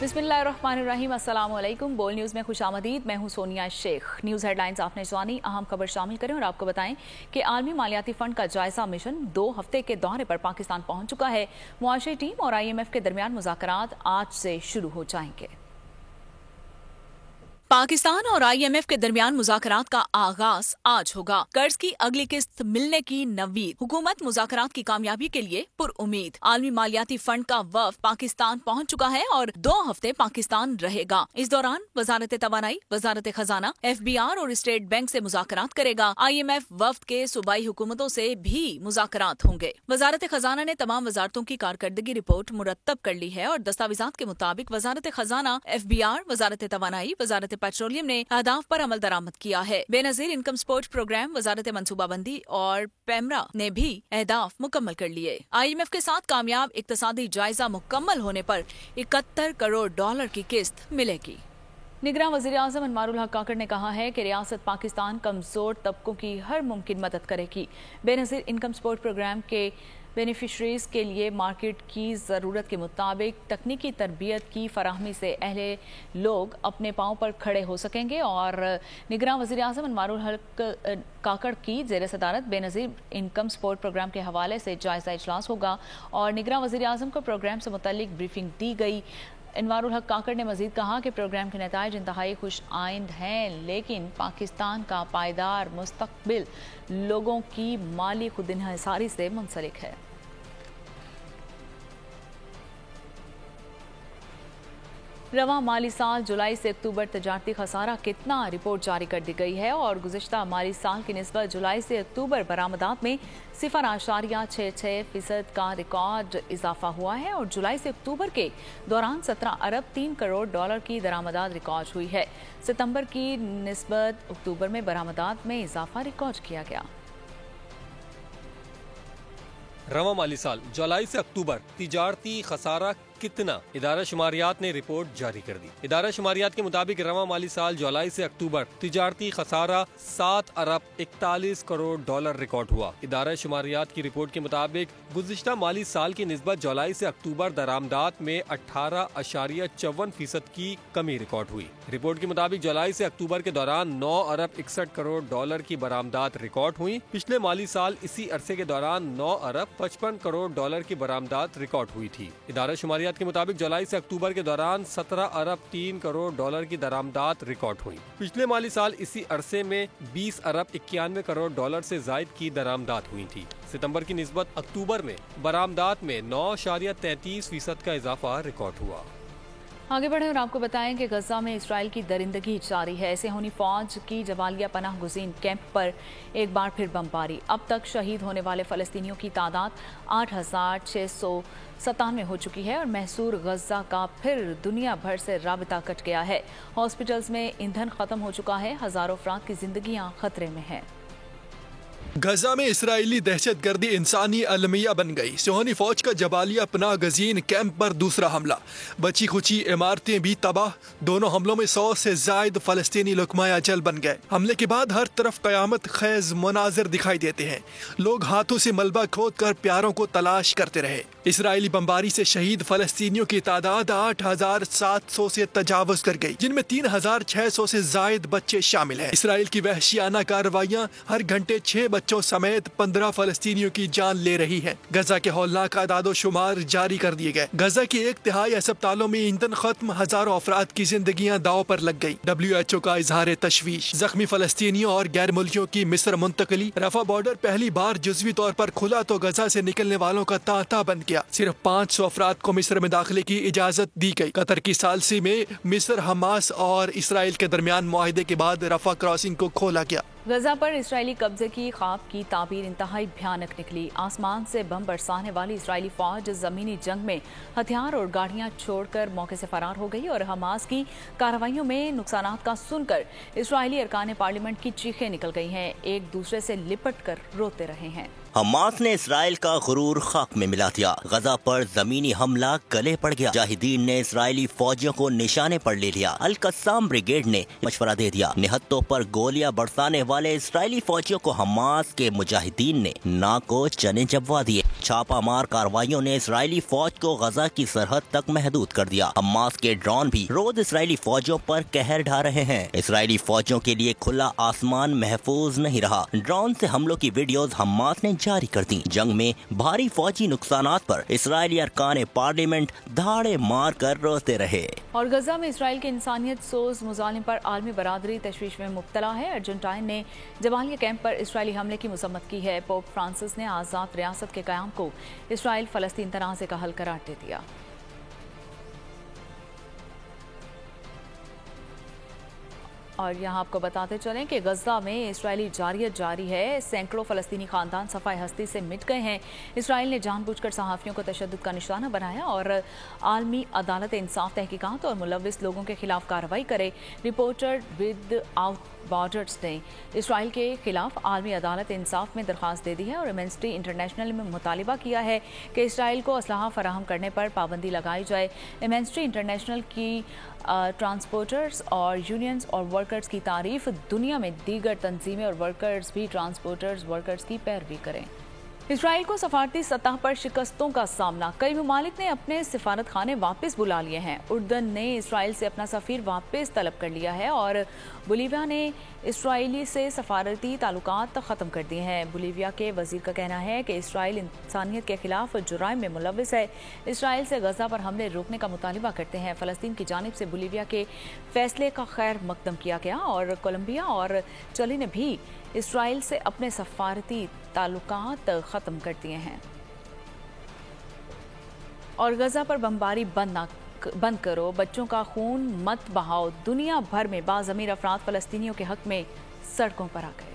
बिस्मिल्लाहिर्रहमानिर्रहीम, अस्सलाम वालेकुम। बोल न्यूज़ में खुशामदीद। मैं हूं सोनिया शेख। न्यूज़ हेडलाइंस आपने जानी, अहम खबर शामिल करें और आपको बताएं कि आलमी मालियाती फंड का जायजा मिशन 2 हफ्ते के दौरे पर पाकिस्तान पहुंच चुका है। मुआशी टीम और IMF के दरमियान मुज़ाकरात आज से शुरू हो जाएंगे। पाकिस्तान और IMF के दरमियान मुज़ाकरात का आगाज आज होगा। कर्ज की अगली किस्त मिलने की नवीद। हुकूमत मुज़ाकरात की कामयाबी के लिए पुरउम्मीद। आलमी मालियाती फंड का वफ़द पाकिस्तान पहुंच चुका है और 2 हफ्ते पाकिस्तान रहेगा। इस दौरान वजारत तवानाई, वजारत खजाना, FBR और स्टेट बैंक से मुज़ाकरात करेगा। IMF वफ़द के सूबाई हुकूमतों से भी मुज़ाकरात होंगे। वजारत खजाना ने तमाम वजारतों की कारकर्दगी रिपोर्ट मुरत्तब कर ली है और दस्तावेजात के मुताबिक वजारत खजाना, FBR, वजारत तवानाई, वजारत पेट्रोलियम ने अहदाफ पर अमल दरामद किया है। बेनजीर इनकम सपोर्ट प्रोग्राम, वजारत मनसूबाबंदी और पेमरा ने भी अहदाफ मुकम्मल कर लिए। IMF के साथ कामयाब इक्तसादी जायजा मुकम्मल होने पर 71 करोड़ डॉलर की किस्त मिलेगी। निगरान वज़ीर आज़म अनवारुल हक काकड़ ने कहा है कि रियासत पाकिस्तान कमजोर तबकों की हर मुमकिन मदद करेगी। बेनजीर इनकम सपोर्ट प्रोग्राम के बेनिफिशरीज के लिए मार्केट की ज़रूरत के मुताबिक तकनीकी तरबियत की फराहमी से अहले लोग अपने पाँव पर खड़े हो सकेंगे और निगरान वज़ीर आज़म अनवारुल हक काकड़ की ज़ेर सदारत बेनज़ीर इनकम सपोर्ट प्रोग्राम के हवाले से जायज़ा इजलास होगा और निगरान वज़ीर आज़म को प्रोग्राम से मुतल्लिक ब्रीफिंग दी गई। अनवारुल हक काकड़ ने मजीद कहा कि प्रोग्राम के नताइज इंतहाई खुश आइंद हैं, लेकिन पाकिस्तान का पायदार मुस्तकबिल लोगों की माली खुद इन्हिसारी से मुंसलिक है। रवां माली साल जुलाई से अक्टूबर तजारती खसारा कितना, रिपोर्ट जारी कर दी गई है और गुज़िश्ता माली साल की निस्बत जुलाई से अक्टूबर बरामदात में 0.66% का रिकॉर्ड इजाफा हुआ है और जुलाई से अक्टूबर के दौरान 17 अरब 3 करोड़ डॉलर की दरामदात रिकॉर्ड हुई है। सितंबर की निस्बत अक्टूबर में बरामदात में इजाफा रिकॉर्ड किया गया। रवां माली साल जुलाई से अक्टूबर तिजारती खसारा कितना, इदारा शुमारियात ने रिपोर्ट जारी कर दी। इदारा शुमारियात के मुताबिक रवां माली साल जुलाई से अक्टूबर तिजारती खसारा 7 अरब 41 करोड़ डॉलर रिकॉर्ड हुआ। इदारा शुमारियात की रिपोर्ट के मुताबिक गुज़िश्ता माली साल की निस्बत जुलाई से अक्टूबर दरामदात में 18.54% की कमी रिकॉर्ड हुई। रिपोर्ट के मुताबिक जुलाई से अक्टूबर के दौरान 9 अरब 61 करोड़ डॉलर की बरामदात रिकॉर्ड हुई। पिछले माली साल इसी अरसे के दौरान 9 अरब 55 करोड़ डॉलर की बरामदात रिकॉर्ड हुई थी। इदारा शुमारियात के मुताबिक जुलाई से अक्टूबर के दौरान 17 अरब 3 करोड़ डॉलर की दरामदात रिकॉर्ड हुई। पिछले माली साल इसी अरसे में 20 अरब 91 करोड़ डॉलर से जायद की दरामदात हुई थी। सितंबर की निस्बत अक्टूबर में बरामदात में 9.33% का इजाफा रिकॉर्ड हुआ। आगे बढ़े और आपको बताएं कि गजा में इसराइल की दरिंदगी जारी है। सेहोनी फौज की जबालिया पनाह गुज़ीन कैंप पर एक बार फिर बमबारी। अब तक शहीद होने वाले फ़लस्तीनियों की तादाद 8,697 हो चुकी है और महसूर गजा का फिर दुनिया भर से राबिता कट गया है। हॉस्पिटल्स में ईंधन ख़त्म हो चुका है। हज़ारों अफराद की जिंदगियां खतरे में हैं। गजा में इसराइली दहशतगर्दी इंसानी अलमिया बन गई। सेहोनी फौज का जबालिया पनाह गजीन कैंप पर दूसरा हमला। बची खुची इमारतें भी तबाह। दोनों हमलों में 100 से जायद फलस्तीनी लुकमाया जल बन गए। हमले के बाद हर तरफ कयामत खेज मनाजिर दिखाई देते हैं। लोग हाथों से मलबा खोद कर प्यारों को तलाश करते रहे। इसराइली बमबारी से शहीद फलस्तीनियों की तादाद 8,700 से तजावुज कर गई, जिनमें 3,600 से जायद बच्चे शामिल हैं। इसराइल की वहशियाना कार्रवाइयां हर घंटे 6 बच्चों समेत 15 फलस्तीनियों की जान ले रही हैं। गजा के हौलनाक आदादो शुमार जारी कर दिए गए। गजा के 1/3 अस्पतालों में ईंधन खत्म, हजारों अफराद की जिंदगियां दांव पर लग गई। WHO का इजहार तशवीश। जख्मी फलस्तीनियों और गैर मुल्कियों की मिस्र मुंतकली। रफा बॉर्डर पहली बार जुज़वी तौर पर खुला तो गजा से निकलने वालों का तांता बंद किया। सिर्फ 500 अफराद को मिस्र में दाखिले की इजाजत दी गई। कतर की सालसी में मिस्र, हमास और इसराइल के दरमियान मुआहिदे के बाद रफा क्रॉसिंग को खोला गया। गजा पर इसराइली कब्जे की ख्वाब की ताबीर इंतहाई भयानक निकली। आसमान से बम बरसाने वाली इसराइली फौज जमीनी जंग में हथियार और गाड़ियां छोड़कर मौके से फरार हो गई और हमास की कार्रवाइयों में नुकसानात का सुनकर इसराइली अरकान पार्लियामेंट की चीखें निकल गई हैं। एक दूसरे से लिपट कर रोते रहे हैं। حماس نے اسرائیل کا غرور خاک میں ملا دیا، غزہ پر زمینی حملہ گلے پڑ گیا، مجاہدین نے اسرائیلی فوجیوں کو نشانے پر لے لیا، القسام بریگیڈ نے مشورہ دے دیا، نہتوں پر گولیاں برسانے والے اسرائیلی فوجیوں کو حماس کے مجاہدین نے ناک کو چنے چبوا دیے، چھاپا مار کارروائیوں نے اسرائیلی فوج کو غزہ کی سرحد تک محدود کر دیا، حماس کے ڈرون بھی روز اسرائیلی فوجوں پر قہر ڈھا رہے ہیں، اسرائیلی فوجوں کے لیے کھلا آسمان محفوظ نہیں رہا، ڈرون سے حملوں کی ویڈیوز حماس نے جاری کر دی، جنگ میں بھاری فوجی نقصانات پر اسرائیلی ارکان پارلیمنٹ دھاڑے مار کر روتے رہے۔ اور غزہ میں اسرائیل کے انسانیت سوز مظالم پر عالمی برادری تشویش میں مبتلا ہے، ارجنٹائن نے جبالیہ کیمپ پر اسرائیلی حملے کی مذمت کی ہے، پوپ فرانسس نے آزاد ریاست کے قیام کو اسرائیل فلسطین تنازع کا حل قرار دے دیا۔ اور یہاں آپ کو بتاتے چلیں کہ غزہ میں اسرائیلی جارحیت جاری ہے، سینکڑوں فلسطینی خاندان صفحہ ہستی سے مٹ گئے ہیں، اسرائیل نے جان بوجھ کر صحافیوں کو تشدد کا نشانہ بنایا اور عالمی عدالت انصاف تحقیقات اور ملوث لوگوں کے خلاف کارروائی کرے، رپورٹر ود آؤٹ بارڈرز نے اسرائیل کے خلاف عالمی عدالت انصاف میں درخواست دے دی ہے اور ایمنسٹی انٹرنیشنل میں مطالبہ کیا ہے کہ اسرائیل کو اسلحہ فراہم کرنے پر پابندی لگائی جائے، ایمنسٹی انٹرنیشنل کی ٹرانسپورٹرز اور یونینز اور ورکرز کی تعریف، دنیا میں دیگر تنظیمیں اور ورکرز بھی ٹرانسپورٹرز ورکرز کی پیروی کریں۔ اسرائیل کو سفارتی سطح پر شکستوں کا سامنا، کئی ممالک نے اپنے سفارت خانے واپس بلا لیے ہیں، اردن نے اسرائیل سے اپنا سفیر واپس طلب کر لیا ہے اور بولیویا نے اسرائیلی سے سفارتی تعلقات ختم کر دیے ہیں، بولیویا کے وزیر کا کہنا ہے کہ اسرائیل انسانیت کے خلاف جرائم میں ملوث ہے، اسرائیل سے غزہ پر حملے روکنے کا مطالبہ کرتے ہیں، فلسطین کی جانب سے بولیویا کے فیصلے کا خیر مقدم کیا گیا اور کولمبیا اور چلی نے بھی اسرائیل سے اپنے سفارتی تعلقات ختم کر دیے ہیں۔ اور غزہ پر بمباری بند کرو، بچوں کا خون مت بہاؤ، دنیا بھر میں باضمیر افراد فلسطینیوں کے حق میں سڑکوں پر آ گئے۔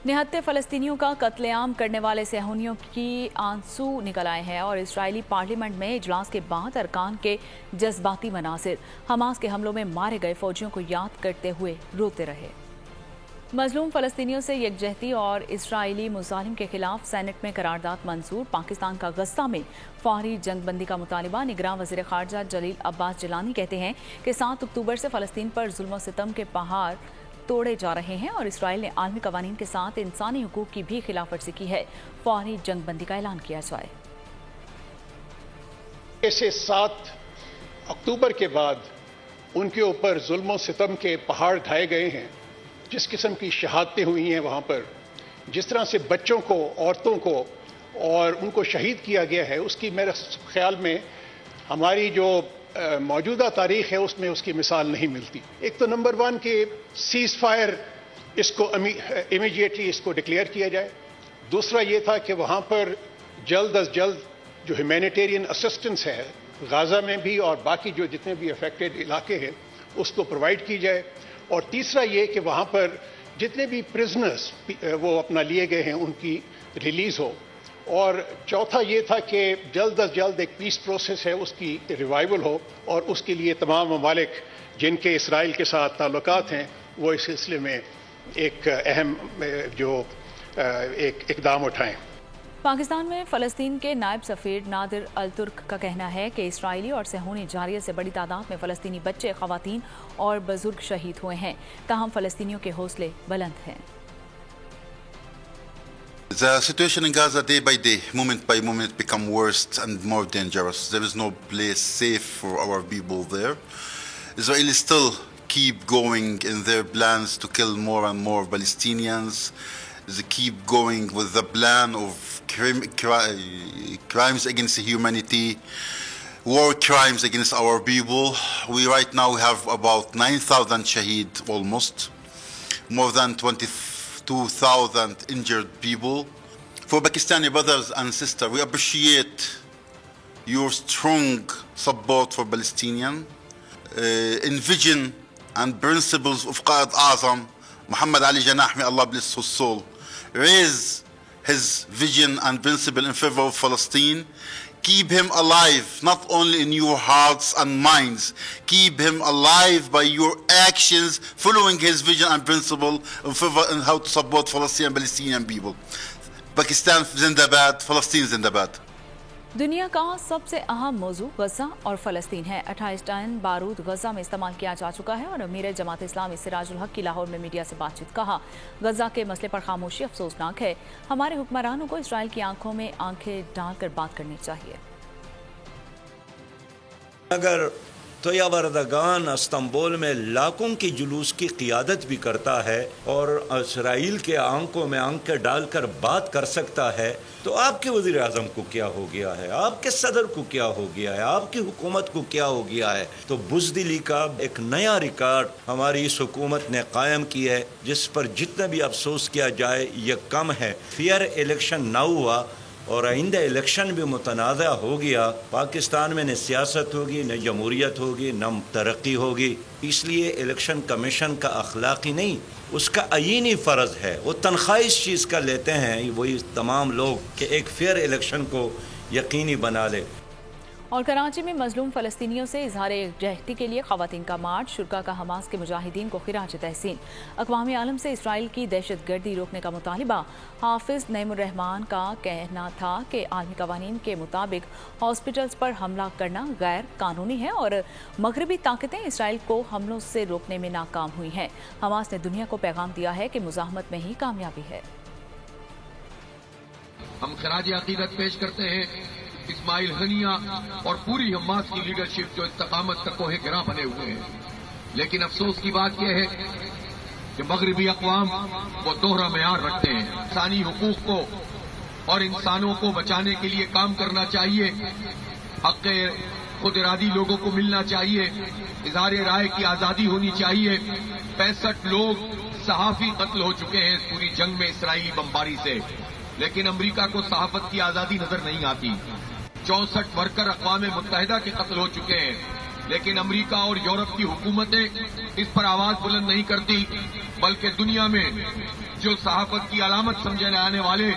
نہتے فلسطینیوں کا قتل عام کرنے والے صہیونیوں کی آنسو نکل آئے ہیں اور اسرائیلی پارلیمنٹ میں اجلاس کے بعد ارکان کے جذباتی مناظر حماس کے حملوں میں مارے گئے فوجیوں کو یاد کرتے ہوئے روتے رہے۔ مظلوم فلسطینیوں سے یکجہتی اور اسرائیلی مظالم کے خلاف سینٹ میں قرارداد منظور، پاکستان کا غزہ میں فوری جنگ بندی کا مطالبہ، نگراں وزیر خارجہ جلیل عباس جیلانی کہتے ہیں کہ 7 اکتوبر سے فلسطین پر ظلم و ستم کے پہاڑ توڑے جا رہے ہیں اور اسرائیل نے عالمی قوانین کے ساتھ انسانی حقوق کی بھی خلاف ورزی کی ہے، فوری جنگ بندی کا اعلان کیا جائے۔ ایسے 7 اکتوبر کے بعد ان کے اوپر ظلم و ستم کے پہاڑ ڈھائے گئے ہیں، جس قسم کی شہادتیں ہوئی ہیں وہاں پر، جس طرح سے بچوں کو، عورتوں کو اور ان کو شہید کیا گیا ہے، اس کی میرے خیال میں ہماری جو موجودہ تاریخ ہے اس میں اس کی مثال نہیں ملتی۔ ایک تو نمبر 1 کہ سیز فائر اس کو امیڈیٹلی اس کو ڈکلیئر کیا جائے، دوسرا یہ تھا کہ وہاں پر جلد از جلد جو ہیومینیٹیرین اسسٹنس ہے غزہ میں بھی اور باقی جو جتنے بھی افیکٹڈ علاقے ہیں اس کو پرووائڈ کی جائے، اور تیسرا یہ کہ وہاں پر جتنے بھی پرزنرز وہ اپنا لیے گئے ہیں ان کی ریلیز ہو، اور چوتھا یہ تھا کہ جلد از جلد ایک پیس پروسیس ہے اس کی ریوائول ہو، اور اس کے لیے تمام ممالک جن کے اسرائیل کے ساتھ تعلقات ہیں وہ اس سلسلے میں ایک اہم جو ایک اقدام اٹھائیں۔ پاکستان میں فلسطین کے نائب سفیر نادر الترک کا کہنا ہے کہ اسرائیلی اور صہیونی جارحیت سے بڑی تعداد میں فلسطینی بچے، خواتین اور بزرگ شہید ہوئے ہیں، تاہم فلسطینیوں کے حوصلے بلند ہیں۔ The situation in Gaza day by day, moment by moment, become worse and more dangerous. There is no place safe for our people there. Israelis still keep going in their plans to kill more and more Palestinians. They keep going with the plan of crimes against humanity, war crimes against our people. We right now have about 9,000 shaheed almost, more than 22,000 injured people. For Pakistani brothers and sisters, we appreciate your strong support for Palestinians. In vision and principles of Qa'id Azam, Muhammad Ali Janah, may Allah bless his soul, raise his vision and principle in favor of Palestine. Keep him alive, not only in your hearts and minds. Keep him alive by your actions, following his vision and principle in favor and how to support Palestinian people. Pakistan Zindabad, Palestine Zindabad. दुनिया का सबसे अहम मौजू गजा और फलस्तीन है। 28 ton बारूद गजा में इस्तेमाल किया जा चुका है और अमीर जमात इस्लामी सिराजुल हक की लाहौर में मीडिया से बातचीत कहा, गजा के मसले पर खामोशी अफसोसनाक है। हमारे हुक्मरानों को इसराइल की आंखों में आंखें डालकर बात करनी चाहिए। अगर तोयावरदगान इस्तांबुल में लाखों की जुलूस की क़ियादत भी करता है और इसराइल के आंखों में आंखें डालकर बात कर सकता है, तो आपके वज़ीर आज़म को क्या हो गया है, आपके सदर को क्या हो गया है, आपकी हुकूमत को क्या हो गया है। तो बुज़दिली का एक नया रिकॉर्ड हमारी इस हुकूमत ने कायम किया है, जिस पर जितना भी अफसोस किया जाए ये कम है। फेयर इलेक्शन ना हुआ और आइंदा इलेक्शन भी मुतनाज़ा हो गया, पाकिस्तान में न सियासत होगी, न जमहूरियत होगी, न तरक्की होगी। इसलिए इलेक्शन कमीशन का अखलाकी नहीं, उसका आईनी फ़र्ज़ है। वो तनख्वाह इस चीज़ का लेते हैं वही तमाम लोग कि एक फेयर इलेक्शन को यकीनी बना ले। और कराची में मजलूम फ़लस्तीनियों से इजहार यकजहती के लिए ख़वातीन का मार्च, शुरा का हमास के मुजाहिदीन को खिराज तहसीन। अक़वाम आलम से इसराइल की दहशत गर्दी रोकने का मुतालिबा। हाफिज़ नईमुर्रहमान का कहना था कि आलमी कवानीन के मुताबिक हॉस्पिटल्स पर हमला करना गैर कानूनी है और मगरबी ताकतें इसराइल को हमलों से रोकने में नाकाम हुई हैं। हमास ने दुनिया को पैगाम दिया है कि मुज़ाहमत में ही कामयाबी है। हम खराज अकीदत पेश करते हैं इस्माइल हनिया और पूरी हमास की लीडरशिप जो इस्तकामत का कोहे गिरा बने हुए हैं। लेकिन अफसोस की बात यह है कि मगरबी अक़वाम वो दोहरा मेयार रखते हैं। इंसानी हुकूक को और इंसानों को बचाने के लिए काम करना चाहिए। हक़ खुद इरादी लोगों को मिलना चाहिए। इज़हार राय की आज़ादी होनी चाहिए। 65 लोग सहाफ़ी कत्ल हो चुके हैं इस पूरी जंग में इसराइली बमबारी से, लेकिन अमरीका को सहाफ़त की आज़ादी नजर नहीं आती। 64 वर्कर अक़वाम मुत्तहिदा के कत्ल हो चुके हैं, लेकिन अमरीका और यूरोप की हुकूमतें इस पर आवाज बुलंद नहीं करती, बल्कि दुनिया में जो सहाफत की अलामत समझे जाने वाले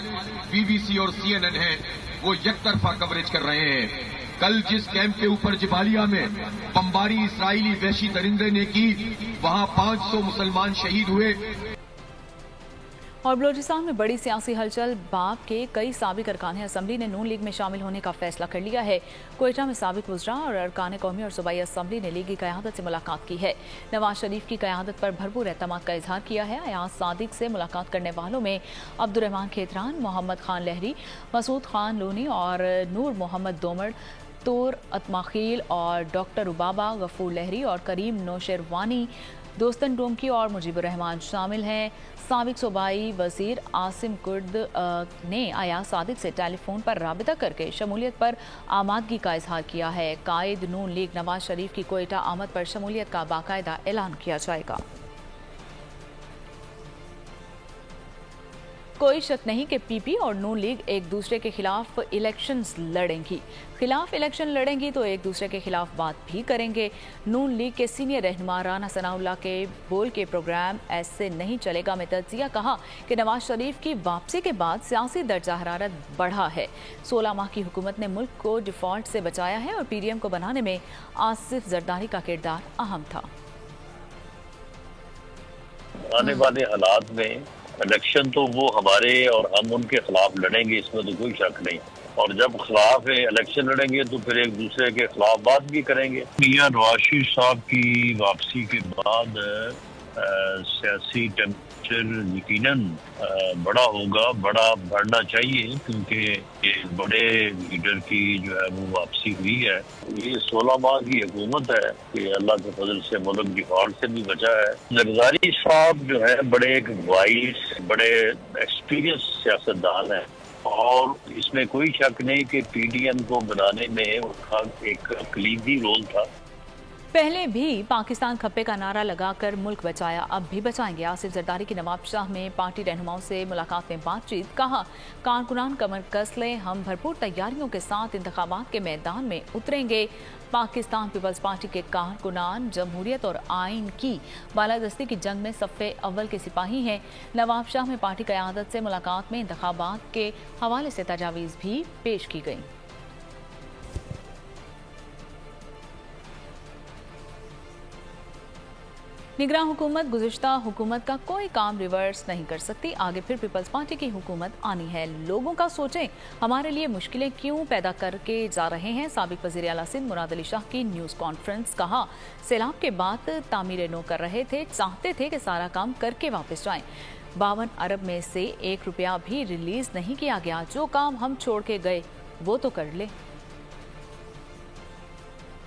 BBC और CNN हैं वो यकतरफा कवरेज कर रहे हैं। कल जिस कैंप के ऊपर जबालिया में बमबारी इसराइली वहशी दरिंदे ने की, वहां 500 मुसलमान शहीद हुए। और बलूचिस्तान में बड़ी सियासी हलचल। बाप के कई साबिक अरकान असम्बली ने नून लीग में शामिल होने का फैसला कर लिया है। कोयटा में साबिक वज़रा और अरकान कौमी और सूबाई असम्बली ने लीगी क़यादत से मुलाकात की है। नवाज शरीफ की क़यादत पर भरपूर एतमाद का इजहार किया है। अयाज सादिक से मुलाकात करने वालों में अब्दुर्रहमान खेतरान, मोहम्मद खान लहरी, मसूद खान लोनी और नूर मोहम्मद दोमड़, तूर अतमाखील और डॉक्टर उबाबा गफूर लहरी और करीम नौशेरवानी, दोस्तन डोमकी और मुजीबुर रहमान शामिल हैं। साबिक सूबाई वजीर आसिम कुर्द ने अयाज सादिक से टेलीफोन पर राबिता करके शमूलियत पर आमादगी का इजहार किया है। कायद नून लीग नवाज शरीफ की कोयटा आमद पर शमूलियत का बाकायदा ऐलान किया जाएगा। कोई शक नहीं कि PP और नून लीग एक दूसरे के खिलाफ इलेक्शंस लड़ेंगी। इलेक्शन लड़ेंगी तो एक दूसरे के खिलाफ बात भी करेंगे। नून लीग के सीनियर रहनुमा राना सनाउल्लाह के बोल के प्रोग्राम ऐसे नहीं चलेगा में तज्जिया कहा कि नवाज शरीफ की वापसी के बाद सियासी दर्जा हरारत बढ़ा है। 16 माह की हुकूमत ने मुल्क को डिफॉल्ट से बचाया है और PDM को बनाने में आसिफ जरदारी का किरदार अहम था। आने वाले हालात में इलेक्शन तो वो हमारे और हम उनके खिलाफ लड़ेंगे, इसमें तो कोई शक नहीं। और जब खिलाफ इलेक्शन लड़ेंगे तो फिर एक दूसरे के खिलाफ बात भी करेंगे। मियां नवाज शरीफ साहब की वापसी के बाद सियासी टेम्परेचर यकीनन बड़ा होगा, बड़ा बढ़ना चाहिए, क्योंकि ये बड़े लीडर की जो है वो वापसी हुई है। ये 16 माह की हुकूमत है कि अल्लाह के फजल से मुल्क डिफॉल्ट से भी बचा है। जरदारी साहब जो है बड़े एक वाइस, बड़े एक्सपीरियंस सियासतदान है और इसमें कोई शक नहीं कि PDM को बनाने में उनका एक कलीदी रोल था। पहले भी पाकिस्तान खप्पे का नारा लगाकर मुल्क बचाया, अब भी बचाएंगे। आसिफ जरदारी की नवाब शाह में पार्टी रहनुमाओं से मुलाकात में बातचीत। कहा, कारकुनान कमर कस लें, हम भरपूर तैयारियों के साथ इंतखाबात के मैदान में उतरेंगे। पाकिस्तान पीपल्स पार्टी के कारकुनान जमहूरियत और आइन की बालादस्ती की जंग में सफ़े अव्वल के सिपाही हैं। नवाब शाह में पार्टी क़यादत से मुलाकात में इंतखाबात के हवाले से तजावीज़ भी पेश की गई। निगरान हुकूमत गुज़िश्ता हुकूमत का कोई काम रिवर्स नहीं कर सकती। आगे फिर पीपल्स पार्टी की हुकूमत आनी है। लोगों का सोचें, हमारे लिए मुश्किलें क्यों पैदा करके जा रहे हैं। साबिक वज़ीर आला सिंध मुराद अली शाह की न्यूज़ कॉन्फ्रेंस। कहा, सैलाब के बाद तामीरें नो कर रहे थे, चाहते थे कि सारा काम करके वापस जाएं। 52 अरब में से 1 रुपया भी रिलीज नहीं किया गया। जो काम हम छोड़ के गए वो तो कर ले।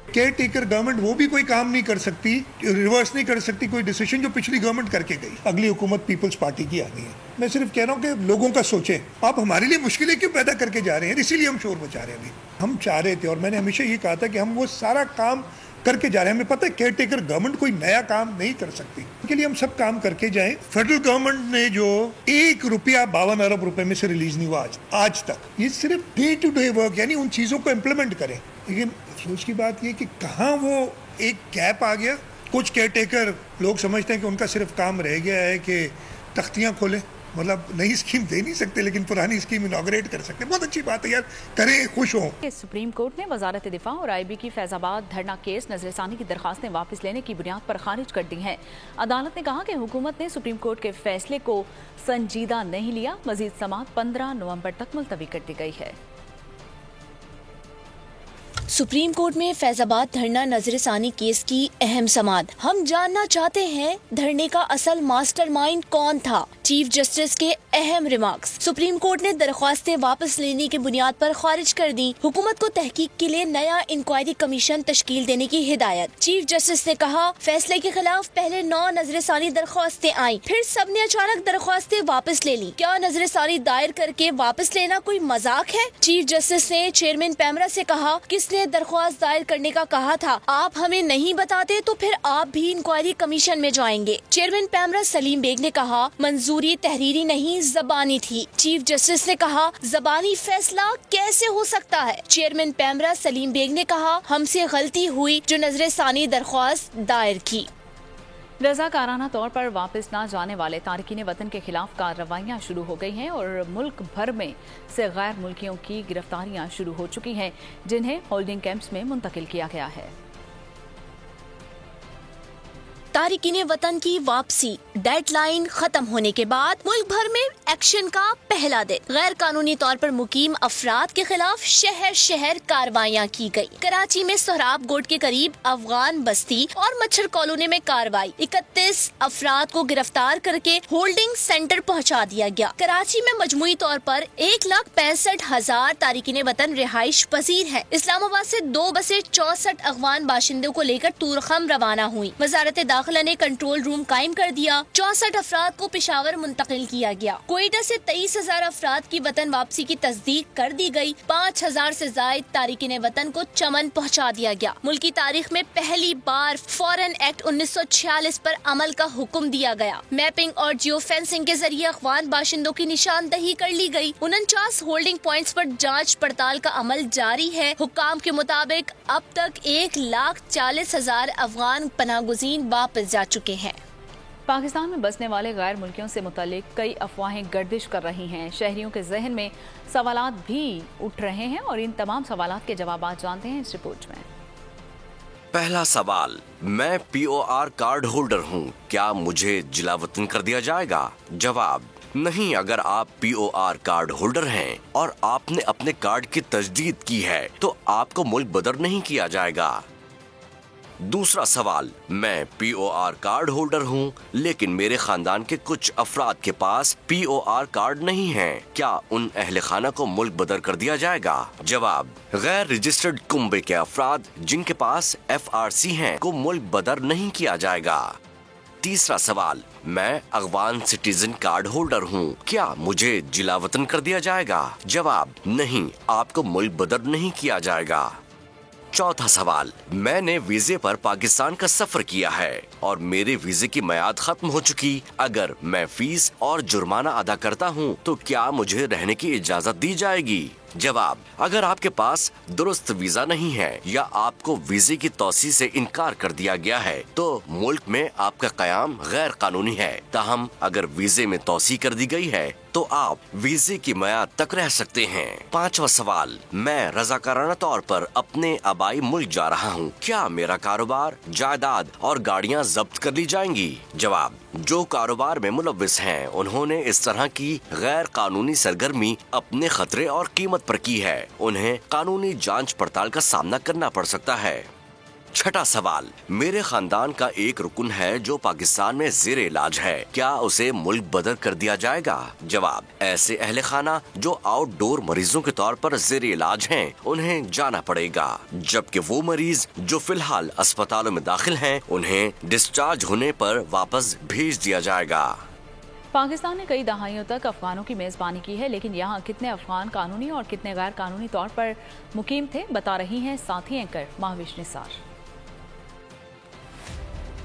केयर टेकर गवर्नमेंट वो भी कोई काम नहीं कर सकती, रिवर्स नहीं कर सकती कोई डिसीजन जो पिछली गवर्नमेंट करके गई। अगली हुकूमत पीपल्स पार्टी की आ गई है। मैं सिर्फ कह रहा हूँ कि लोगों का सोचें, आप हमारे लिए मुश्किलें क्यों पैदा करके जा रहे हैं, इसीलिए हम शोर मचा रहे हैं। अभी हम चाह रहे थे और मैंने हमेशा ये कहा था कि हम वो सारा काम करके जा रहे हैं। हमें पता है केयर टेकर गवर्नमेंट कोई नया काम नहीं कर सकती, इसके लिए हम सब काम करके जाएं। फेडरल गवर्नमेंट ने जो 1 रुपया 52 अरब रुपए में से रिलीज नहीं हुआ आज तक, ये सिर्फ डे टू डे वर्क, यानी उन चीज़ों को इम्प्लीमेंट करें। लेकिन अफसोस की बात ये कि कहाँ वो एक गैप आ गया। कुछ केयर टेकर लोग समझते हैं कि उनका सिर्फ काम रह गया है कि तख्तियाँ खोलें, मतलब नई स्कीम दे नहीं सकते लेकिन पुरानी स्कीम इनॉग्रेट कर सकते। बहुत अच्छी बात है यार, करें, खुश हों। सुप्रीम कोर्ट ने वजारत दिफा और IB की फैजाबाद धरना केस नजरसानी की दरखास्तें वापस लेने की बुनियाद पर खारिज कर दी हैं। अदालत ने कहा कि हुकूमत ने सुप्रीम कोर्ट के फैसले को संजीदा नहीं लिया। मजीद समाअत 15 नवंबर तक मुलतवी कर दी गई है। सुप्रीम कोर्ट में फैजाबाद धरना नजरसानी केस की अहम समाअत। हम जानना चाहते हैं धरने का असल मास्टरमाइंड कौन था। चीफ जस्टिस के अहम रिमार्क्स। सुप्रीम कोर्ट ने दरख्वास्तें वापस लेने की बुनियाद पर खारिज कर दी। हुकूमत को तहकीक के लिए नया इंक्वायरी कमीशन तश्कील देने की हिदायत। चीफ जस्टिस ने कहा, फैसले के खिलाफ पहले 9 नजरसानी दरख्वास्तें आई, फिर सबने अचानक दरख्वास्तें वापस ले ली। क्या नजरसानी दायर करके वापस लेना कोई मजाक है? चीफ जस्टिस ने चेयरमैन पैमरा से कहा, किसने दरख्वास्त दायर करने का कहा था? आप हमें नहीं बताते तो फिर आप भी इंक्वायरी कमीशन में जाएंगे। चेयरमैन पैमरा सलीम बेग ने कहा, मंजूरी तहरीरी नहीं ज़बानी थी। चीफ जस्टिस ने कहा, ज़बानी फैसला कैसे हो सकता है? चेयरमैन पैमरा सलीम बेग ने कहा, हमसे गलती हुई जो नजरसानी दरख्वास्त दायर की। रज़ाकाराना तौर पर वापस न जाने वाले तारकीन वतन के खिलाफ कार्रवाइयाँ शुरू हो गई हैं और मुल्क भर में से गैर मुल्कियों की गिरफ्तारियाँ शुरू हो चुकी हैं, जिन्हें होल्डिंग कैंप्स में मुंतकिल किया गया है। तारकीन वतन की वापसी, डेडलाइन खत्म होने के बाद मुल्क भर में एक्शन का पहला दिन। गैर कानूनी तौर पर मुकीम अफराद के खिलाफ शहर शहर कार्रवाइयाँ की गई। कराची में सोहराब गोट के करीब अफगान बस्ती और मच्छर कॉलोनी में कार्रवाई। 31 अफराद को गिरफ्तार करके होल्डिंग सेंटर पहुँचा दिया गया। कराची में मजमुई तौर पर 1,65,000 तारकीन वतन रिहाइश पजीर है। इस्लामाबाद से 2 बसें 64 अफगान बाशिंदों को लेकर तूरखम रवाना हुई। वजारत दाखिला ने कंट्रोल रूम कायम कर दिया। 64 अफराद को पेशावर मुंतकिल किया गया। कोयटा से 23,000 अफराद की वतन वापसी की तस्दीक कर दी गई। 5,000 से जायद तारिकीन वतन को चमन पहुंचा दिया गया। मुल्की तारीख में पहली बार फॉरेन एक्ट 1946 पर अमल का हुक्म दिया गया। मैपिंग और जियो फेंसिंग के जरिए अफगान बाशिंदों की निशानदही कर ली गई। 49 होल्डिंग पॉइंट्स पर जांच पड़ताल का अमल जारी है। हुक्काम के मुताबिक अब तक 1,40,000 अफगान पनाहगुज़ीन वापस जा चुके हैं। पाकिस्तान में बसने वाले गैर मुल्कियों से मुतालिक कई अफवाहें गर्दिश कर रही हैं। शहरियों के जहन में सवालात भी उठ रहे हैं और इन तमाम सवालात के जवाब जानते हैं इस रिपोर्ट में। पहला सवाल, मैं POR कार्ड होल्डर हूँ, क्या मुझे जिला वतन कर दिया जाएगा? जवाब, नहीं। अगर आप POR कार्ड होल्डर हैं और आपने अपने कार्ड की तजदीद की है तो आपको मुल्क बदर नहीं किया जाएगा। दूसरा सवाल, मैं POR कार्ड होल्डर हूँ लेकिन मेरे खानदान के कुछ अफराद के पास POR कार्ड नहीं है, क्या उन अहले खाना को मुल्क बदर कर दिया जाएगा? जवाब, गैर रजिस्टर्ड कुंबे के अफराद जिनके पास FRC हैं को मुल्क बदर नहीं किया जाएगा। तीसरा सवाल, मैं अफगान सिटीजन कार्ड होल्डर हूँ, क्या मुझे जिला वतन कर दिया जाएगा? जवाब, नहीं, आपको मुल्क बदर नहीं किया जाएगा। चौथा सवाल, मैंने वीजे पर पाकिस्तान का सफर किया है और मेरे वीजे की मियाद खत्म हो चुकी। अगर मैं फीस और जुर्माना अदा करता हूँ तो क्या मुझे रहने की इजाजत दी जाएगी? जवाब, अगर आपके पास दुरुस्त वीजा नहीं है या आपको वीजे की तौसीह से इनकार कर दिया गया है तो मुल्क में आपका क़याम गैर कानूनी है। ताहम अगर वीजे में तौसीह कर दी गई है तो आप वीजे की मियाद तक रह सकते हैं। 5वां सवाल, मैं रज़ाकाराना तौर पर अपने आबाई मुल्क जा रहा हूँ, क्या मेरा कारोबार, जायदाद और गाड़ियाँ जब्त कर ली जाएंगी? जवाब, जो कारोबार में मुलव्विस हैं उन्होंने इस तरह की गैर कानूनी सरगर्मी अपने खतरे और कीमत पर की है, उन्हें कानूनी जांच पड़ताल का सामना करना पड़ सकता है। 6वां सवाल, मेरे खानदान का एक रुकन है जो पाकिस्तान में ज़ेर इलाज है, क्या उसे मुल्क बदर कर दिया जाएगा? जवाब, ऐसे अहले खाना जो आउटडोर मरीजों के तौर पर ज़ेर इलाज हैं उन्हें जाना पड़ेगा, जबकि वो मरीज जो फिलहाल अस्पतालों में दाखिल हैं उन्हें डिस्चार्ज होने पर वापस भेज दिया जाएगा। पाकिस्तान ने कई दहाइयों तक अफगानों की मेज़बानी की है, लेकिन यहाँ कितने अफगान कानूनी और कितने गैर कानूनी तौर पर मुकीम थे, बता रही हैं साथी एंकर महाविश निसार।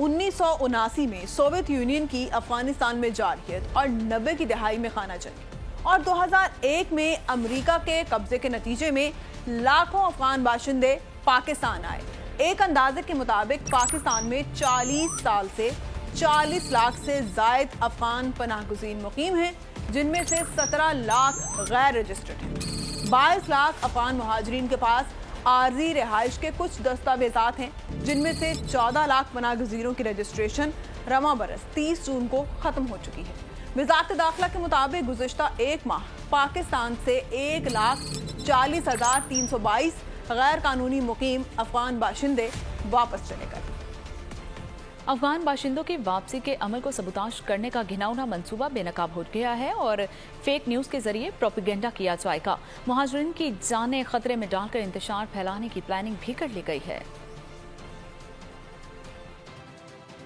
1979 में सोवियत यूनियन की अफगानिस्तान में जारहियत और 90 की दहाई में खाना जंगी और 2001 में अमेरिका के कब्जे के नतीजे में लाखों अफगान बाशिंदे पाकिस्तान आए। एक अंदाजे के मुताबिक पाकिस्तान में 40 साल से 40 लाख से जायद अफगान पनाहगुज़ीन मुकीम हैं, जिनमें से 17 लाख गैर रजिस्टर्ड हैं। 22 लाख अफगान मुहाजिरीन के पास आर्जी रिहाइश के कुछ दस्तावेजात हैं, जिनमें से 14 लाख पनाहगुज़ीनों की रजिस्ट्रेशन रवा बरस 30 जून को ख़त्म हो चुकी है। वज़ारत दाखिला के मुताबिक गुज़िश्ता एक माह पाकिस्तान से 1,40,322 गैर कानूनी मुकीम अफगान बाशिंदे वापस चले गए। अफगान बाशिंदों की वापसी के अमल को सबूताज करने का घिनौना मंसूबा बेनकाब हो गया है और फेक न्यूज के जरिए प्रोपेगेंडा किया जाएगा। मुहाजिरीन की जानें खतरे में डालकर इंतशार फैलाने की प्लानिंग भी कर ली गई है।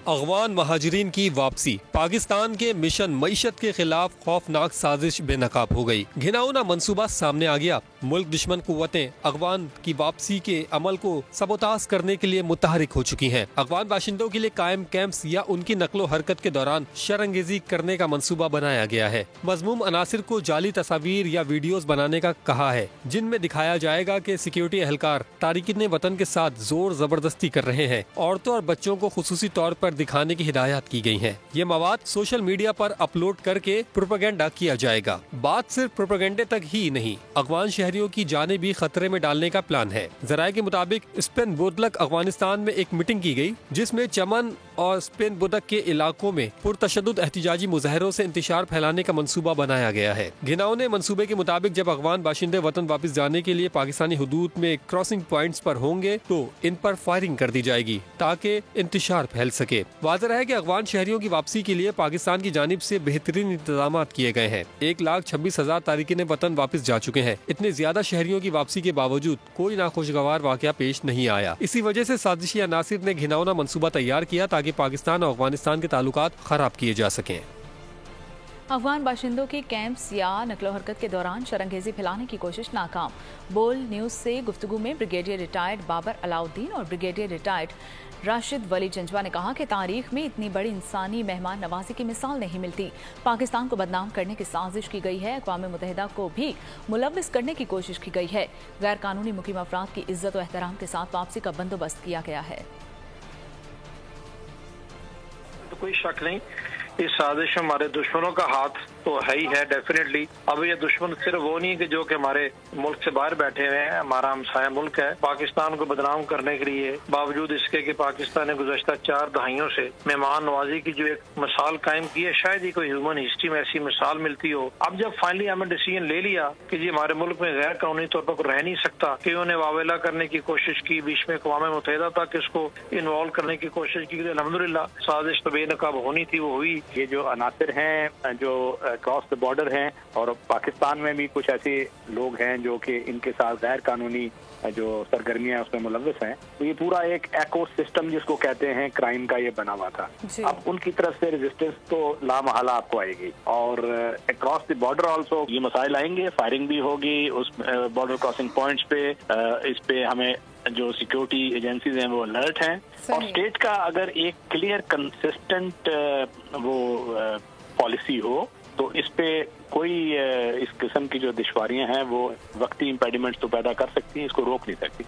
अफगान महाजिरीन की वापसी, पाकिस्तान के मिशन मईशत के खिलाफ खौफनाक साजिश बेनकाब हो गई। घिनौना मंसूबा सामने आ गया। मुल्क दुश्मन कुव्वतें अफगान की वापसी के अमल को सबोताज करने के लिए मुतहरिक हो चुकी हैं। अफगान बाशिंदों के लिए कायम कैंप्स या उनकी नकलो हरकत के दौरान शरंगेजी करने का मंसूबा बनाया गया है। मजमूम अनासिर को जाली तस्वीर या वीडियोस बनाने का कहा है, जिनमें दिखाया जाएगा कि सिक्योरिटी एहलकार तारिकीन वतन के साथ जोर जबरदस्ती कर रहे हैं। औरतों और बच्चों को खुसूसी तौर पर दिखाने की हिदायत की गई है। ये मवाद सोशल मीडिया पर अपलोड करके प्रोपेगेंडा किया जाएगा। बात सिर्फ प्रोपेगेंडे तक ही नहीं, अफगान शहरियों की जानें भी खतरे में डालने का प्लान है। जराये के मुताबिक स्पेन बुदक अफगानिस्तान में एक मीटिंग की गई, जिसमें चमन और स्पेन बुदक के इलाकों में पुरतशद्दुद एहतिजाजी मुजाहरों से इंतशार फैलाने का मंसूबा बनाया गया है। घिनौने मंसूबे के मुताबिक जब अफगान बाशिंदे वतन वापस जाने के लिए पाकिस्तानी हुदूद में क्रॉसिंग पॉइंट्स पर होंगे तो इन पर फायरिंग कर दी जाएगी ताकि इंतशार फैल सके। वाज़ेह है कि अफगान शहरियों की वापसी के लिए पाकिस्तान की जानिब से बेहतरीन इंतजाम किए गए हैं। 1,26,000 तारिकीन वतन वापस जा चुके हैं। इतने ज्यादा शहरियों की वापसी के बावजूद कोई नाखुशगवार वाकया पेश नहीं आया। इसी वजह से साजिशी अनासिर ने घिनौना मंसूबा तैयार किया ताकि पाकिस्तान और अफगानिस्तान के ताल्लुकात खराब किए जा सकें। अफगान बाशिंदों के कैंप्स या नकलो हरकत के दौरान शरंगेजी फैलाने की कोशिश नाकाम। बोल न्यूज से गुफ्तगू में ब्रिगेडियर रिटायर्ड बाबर अलाउद्दीन और ब्रिगेडियर रिटायर्ड राशिद वली जंजवा ने कहा कि तारीख में इतनी बड़ी इंसानी मेहमान नवाजी की मिसाल नहीं मिलती। पाकिस्तान को बदनाम करने की साजिश की गई है। अक़वाम मुत्तहिदा को भी मुलव्विस करने की कोशिश की गई है। गैर कानूनी मुकीम अफराद की इज्जत और एहतराम के साथ वापसी का बंदोबस्त किया गया है। तो कोई शक नहीं, इस साजिश में हमारे दुश्मनों का हाथ तो है ही है डेफिनेटली। अब ये दुश्मन सिर्फ वो नहीं कि जो कि हमारे मुल्क से बाहर बैठे हुए हैं, हमारा हमसाया मुल्क है। पाकिस्तान को बदनाम करने के लिए बावजूद इसके कि पाकिस्तान ने गुज़श्ता 4 दहाइयों से मेहमान नवाजी की जो एक मिसाल कायम की है, शायद ही कोई ह्यूमन हिस्ट्री में ऐसी मिसाल मिलती हो। अब जब फाइनली हमें डिसीजन ले लिया कि जी हमारे मुल्क में गैर कानूनी तौर पर रह नहीं सकता, कि उन्हें वावेला करने की कोशिश की, बीच में अक़वाम मुत्तहिदा तक इसको इन्वॉल्व करने की कोशिश की, अल्हम्दुलिल्लाह साजिश तो बेनकाब होनी थी, वो हुई। ये जो अनासिर हैं जो क्रॉस द बॉर्डर हैं और पाकिस्तान में भी कुछ ऐसे लोग हैं जो कि इनके साथ गैर कानूनी जो सरगर्मियां उसमें मुलव्विस हैं, तो ये पूरा एक एको सिस्टम जिसको कहते हैं क्राइम का ये बना हुआ था। अब उनकी तरफ से रेजिस्टेंस तो लामहला आपको आएगी और अक्रॉस द बॉर्डर ऑल्सो ये मसाइल आएंगे, फायरिंग भी होगी उस बॉर्डर क्रॉसिंग पॉइंट्स पे। इस पे हमें जो सिक्योरिटी एजेंसीज हैं वो अलर्ट हैं और स्टेट का अगर एक क्लियर कंसिस्टेंट वो पॉलिसी हो تو اس پہ کوئی اس قسم کی جو دشواریاں ہیں وہ وقتی امپیڈیمنٹس تو پیدا کر سکتی ہیں، اس کو روک نہیں سکتی۔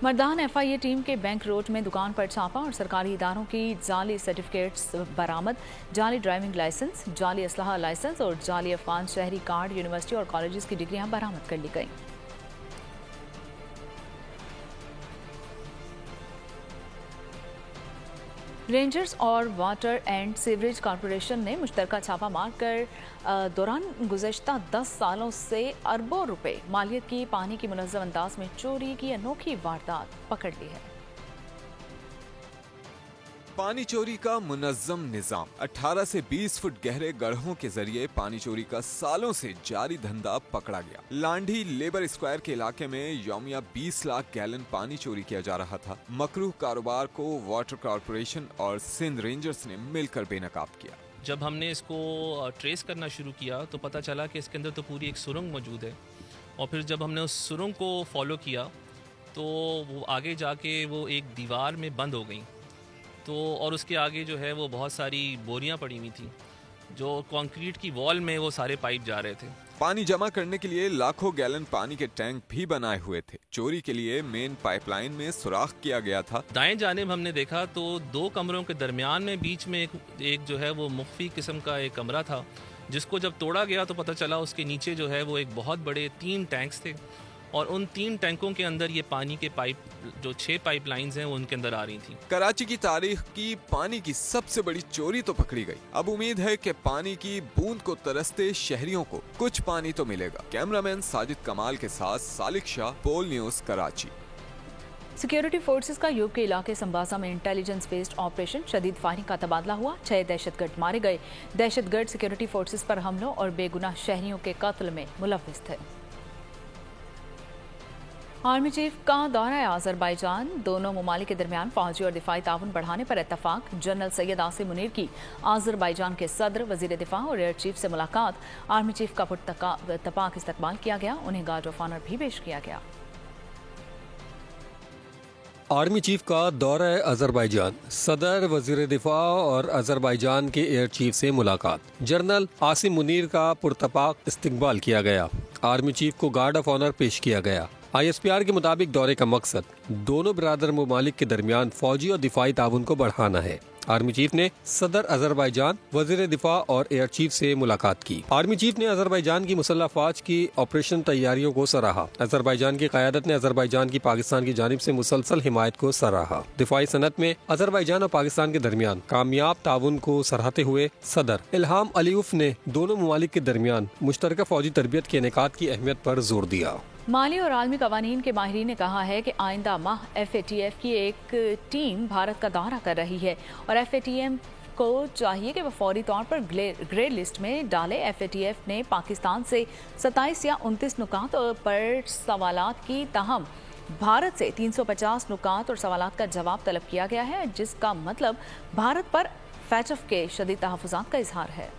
مردان ایف آئی اے ٹیم کے بینک روڈ میں دکان پر چھاپا اور سرکاری اداروں کی جعلی سرٹیفکیٹس برآمد، جعلی ڈرائیونگ لائسنس، جعلی اسلحہ لائسنس اور جعلی افغان شہری کارڈ، یونیورسٹی اور کالجز کی ڈگریاں برآمد کر لی گئیں۔ رینجرز اور واٹر اینڈ سیوریج کارپوریشن نے مشترکہ چھاپہ مار کر دوران گزشتہ 10 سالوں سے اربوں روپے مالیت کی پانی کی منظم انداز میں چوری کی انوکھی واردات پکڑ لی ہے۔ پانی چوری کا منظم نظام 18 سے 20 فٹ گہرے گڑھوں کے ذریعے پانی چوری کا سالوں سے جاری دھندا پکڑا گیا۔ لانڈھی لیبر اسکوائر کے علاقے میں یومیہ 20 لاکھ گیلن پانی چوری کیا جا رہا تھا۔ مکروہ کاروبار کو واٹر کارپوریشن اور سندھ رینجرز نے مل کر بے نقاب کیا۔ جب ہم نے اس کو ٹریس کرنا شروع کیا تو پتہ چلا کہ اس کے اندر تو پوری ایک سرنگ موجود ہے، اور پھر جب ہم نے اس سرنگ کو فالو کیا تو وہ آگے جا کے وہ ایک دیوار میں بند ہو گئی، تو اور اس کے آگے جو ہے وہ بہت ساری بوریاں پڑی ہوئی تھیں جو کانکریٹ کی وال میں وہ سارے پائپ جا رہے تھے۔ پانی جمع کرنے کے لیے لاکھوں گیلن پانی کے ٹینک بھی بنائے ہوئے تھے۔ چوری کے لیے مین پائپ لائن میں سوراخ کیا گیا تھا۔ دائیں جانب ہم نے دیکھا تو 2 کمروں کے درمیان میں بیچ میں ایک جو ہے وہ مخفی قسم کا ایک کمرہ تھا، جس کو جب توڑا گیا تو پتہ چلا اس کے نیچے جو ہے وہ ایک بہت بڑے 3 ٹینکس تھے، اور ان 3 ٹینکوں کے اندر یہ پانی کے پائپ جو 6 پائپ لائنز ہیں وہ ان کے اندر آ رہی تھیں۔ کراچی کی تاریخ کی پانی کی سب سے بڑی چوری تو پکڑی گئی۔ اب امید ہے کہ پانی کی بوند کو ترستے شہریوں کو کچھ پانی تو ملے گا۔ کیمرامین ساجد کمال کے ساتھ سالک شاہ، پول نیوز، کراچی۔ سیکیورٹی فورسز کا یوب کے علاقے سمباسا میں انٹیلیجنس بیسڈ آپریشن، شدید فائرنگ کا تبادلہ ہوا، 6 دہشت گرد مارے گئے۔ دہشت گرد سیکیورٹی فورسز پر حملوں اور بے گناہ شہریوں کے قتل میں ملوث تھے۔ آرمی چیف کا دورہ آذربائیجان، دونوں ممالک کے درمیان فوجی اور دفاعی تعاون بڑھانے پر اتفاق۔ جنرل سید عاصم منیر کی آذربائیجان کے صدر، وزیر دفاع اور ایئر چیف سے ملاقات۔ آرمی چیف کا پرتپاک استقبال کیا گیا، انہیں گارڈ آف آنر بھی پیش کیا گیا۔ آرمی چیف کا دورہ آذربائیجان، صدر، وزیر دفاع اور آذربائیجان کے ایئر چیف سے ملاقات۔ جنرل عاصم منیر کا پرتپاک استقبال کیا گیا، آرمی چیف کو گارڈ آف آنر پیش کیا گیا۔ آئی ایس پی آر کے مطابق دورے کا مقصد دونوں برادر ممالک کے درمیان فوجی اور دفاعی تعاون کو بڑھانا ہے۔ آرمی چیف نے صدر آذربائیجان، وزیر دفاع اور ایئر چیف سے ملاقات کی۔ آرمی چیف نے آذربائیجان کی مسلح افواج کی آپریشن تیاریوں کو سراہا۔ آذربائیجان کی قیادت نے آذربائیجان کی پاکستان کی جانب سے مسلسل حمایت کو سراہا۔ دفاعی صنعت میں آذربائیجان اور پاکستان کے درمیان کامیاب تعاون کو سراہتے ہوئے صدر الہام علیوف نے دونوں ممالک کے درمیان مشترکہ فوجی تربیت کے انعقاد کی اہمیت پر زور دیا۔ مالی اور عالمی قوانین کے ماہرین نے کہا ہے کہ آئندہ ماہ ایف اے ٹی ایف کی ایک ٹیم بھارت کا دورہ کر رہی ہے اور ایف اے ٹی ایم کو چاہیے کہ وہ فوری طور پر گرے لسٹ میں ڈالے۔ ایف اے ٹی ایف نے پاکستان سے 27 یا 29 نکات پر سوالات کی، تاہم بھارت سے 350 نکات اور سوالات کا جواب طلب کیا گیا ہے، جس کا مطلب بھارت پر فیچف کے شدید تحفظات کا اظہار ہے۔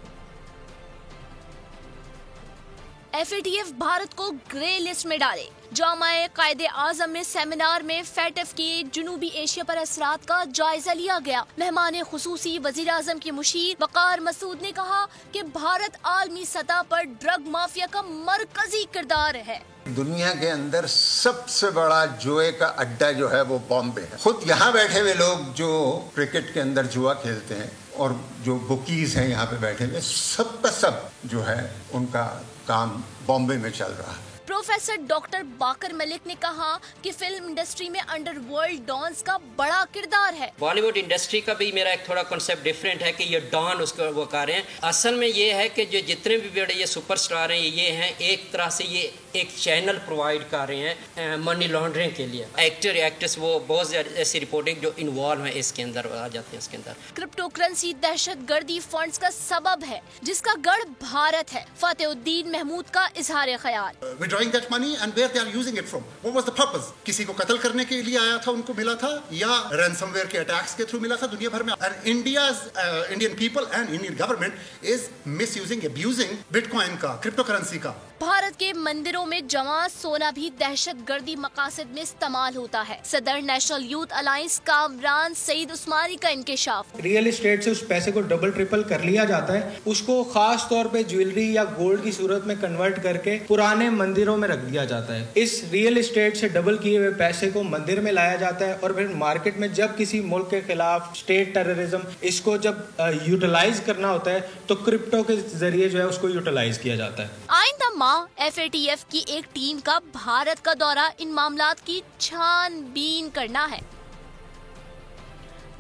F A T F Bharat کو گرے لسٹ میں ڈالے۔ جامعہ قائد اعظم میں سیمینار میں فیٹف کی جنوبی ایشیا پر اثرات کا جائزہ لیا گیا۔ مہمان خصوصی وزیر اعظم کی مشیر وقار مسعود نے کہا کہ بھارت عالمی سطح پر ڈرگ مافیا کا مرکزی کردار ہے۔ دنیا کے اندر سب سے بڑا جوئے کا اڈا جو ہے وہ بامبے ہے۔ خود یہاں بیٹھے ہوئے لوگ جو کرکٹ کے اندر جوا کھیلتے ہیں اور جو بکیز ہیں یہاں پہ بیٹھے ہوئے، سب کا سب جو ہے ان کا کام بامبے میں چل رہا ہے۔ پروفیسر ڈاکٹر باقر ملک نے کہا کہ فلم انڈسٹری میں انڈر ورلڈ ڈانس کا بڑا کردار ہے۔ بالی ووڈ انڈسٹری کا بھی میرا ایک تھوڑا کنسیپٹ ڈیفرنٹ ہے کہ یہ ڈان اس کو وہ کر رہے ہیں۔ اصل میں یہ ہے کہ جو جتنے بھی بڑے یہ سپر سٹار ہیں یہ ہیں ایک طرح سے یہ ایک چینل پرووائڈ کر رہے ہیں منی لانڈرنگ کے لیے۔ ایکٹر ایکٹریس وہ بہت زیادہ ایسی رپورٹنگ جو انوالو ہیں اس کے اندر آ جاتے ہیں۔ اس کے اندر کرپٹو کرنسی دہشت گردی فنڈز کا سبب ہے جس کا گڑھ بھارت ہے۔ فاتح الدین محمود کا اظہار خیال۔ withdrawing that money and where they are using it from. What was the purpose? किसी को कत्ल करने के लिए आया था, उनको मिला था, या ransomware के attacks के through मिला था दुनिया भर में. And Indian people and Indian government is misusing, abusing Bitcoin का, cryptocurrency का. भारत के मंदिरों में जमा सोना भी दहशतगर्दी मकासद में इस्तेमाल होता है। सदर national youth alliance Kamran Saeed Usmani का इंकशाफ। रियल एस्टेट से उस पैसे को डबल ट्रिपल कर लिया जाता है, उसको खास तौर पे ज्वेलरी या गोल्ड की सूरत में कन्वर्ट करके पुराने मंदिरों में रख दिया जाता है। इस रियल एस्टेट से डबल किए हुए पैसे को मंदिर में लाया जाता है और फिर मार्केट में जब किसी मुल्क के खिलाफ स्टेट टेररिज्म इसको जब यूटिलाइज करना होता है तो क्रिप्टो के जरिए जो है उसको यूटिलाइज किया जाता है। आइंदा FATF की एक टीम का भारत का दौरा इन मामलात की छानबीन करना है।